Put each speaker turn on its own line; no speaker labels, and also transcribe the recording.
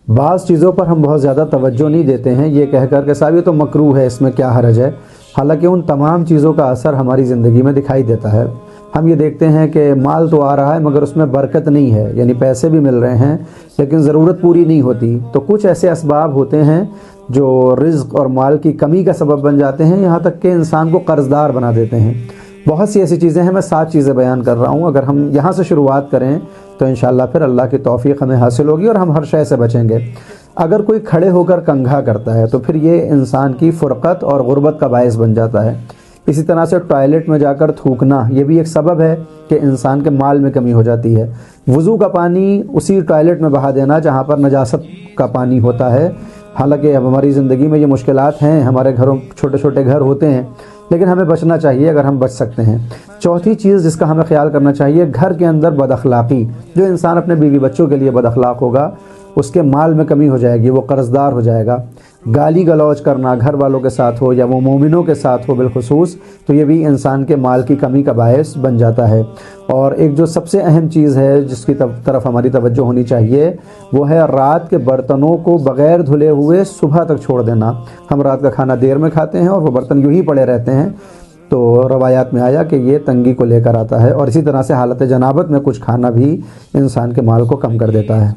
بعض چیزوں پر ہم بہت زیادہ توجہ نہیں دیتے ہیں یہ کہہ کر کہ صاحب یہ تو مکروہ ہے، اس میں کیا حرج ہے، حالانکہ ان تمام چیزوں کا اثر ہماری زندگی میں دکھائی دیتا ہے۔ ہم یہ دیکھتے ہیں کہ مال تو آ رہا ہے مگر اس میں برکت نہیں ہے، یعنی پیسے بھی مل رہے ہیں لیکن ضرورت پوری نہیں ہوتی۔ تو کچھ ایسے اسباب ہوتے ہیں جو رزق اور مال کی کمی کا سبب بن جاتے ہیں، یہاں تک کہ انسان کو قرض دار بنا دیتے ہیں۔ بہت سی ایسی چیزیں ہیں، میں 7 چیزیں بیان کر رہا ہوں، اگر ہم یہاں سے شروعات کریں تو انشاءاللہ پھر اللہ کی توفیق ہمیں حاصل ہوگی اور ہم ہر شے سے بچیں گے۔ اگر کوئی کھڑے ہو کر کنگھا کرتا ہے تو پھر یہ انسان کی فرقت اور غربت کا باعث بن جاتا ہے۔ اسی طرح سے ٹوائلٹ میں جا کر تھوکنا یہ بھی ایک سبب ہے کہ انسان کے مال میں کمی ہو جاتی ہے۔ وضو کا پانی اسی ٹوائلٹ میں بہا دینا جہاں پر نجاست کا پانی ہوتا ہے، حالانکہ اب ہماری زندگی میں یہ مشکلات ہیں، ہمارے گھروں چھوٹے چھوٹے گھر ہوتے ہیں لیکن ہمیں بچنا چاہیے اگر ہم بچ سکتے ہیں۔ چوتھی چیز جس کا ہمیں خیال کرنا چاہیے، گھر کے اندر بد اخلاقی۔ جو انسان اپنے بیوی بچوں کے لیے بد اخلاق ہوگا اس کے مال میں کمی ہو جائے گی، وہ قرض دار ہو جائے گا۔ گالی گلوچ کرنا گھر والوں کے ساتھ ہو یا وہ مومنوں کے ساتھ ہو بالخصوص، تو یہ بھی انسان کے مال کی کمی کا باعث بن جاتا ہے۔ اور ایک جو سب سے اہم چیز ہے جس کی طرف ہماری توجہ ہونی چاہیے وہ ہے رات کے برتنوں کو بغیر دھلے ہوئے صبح تک چھوڑ دینا۔ ہم رات کا کھانا دیر میں کھاتے ہیں اور وہ برتن یوں ہی پڑے رہتے ہیں، تو روایات میں آیا کہ یہ تنگی کو لے کر آتا ہے، اور اسی طرح سے حالت جنابت میں کچھ کھانا بھی انسان کے مال کو کم کر دیتا ہے۔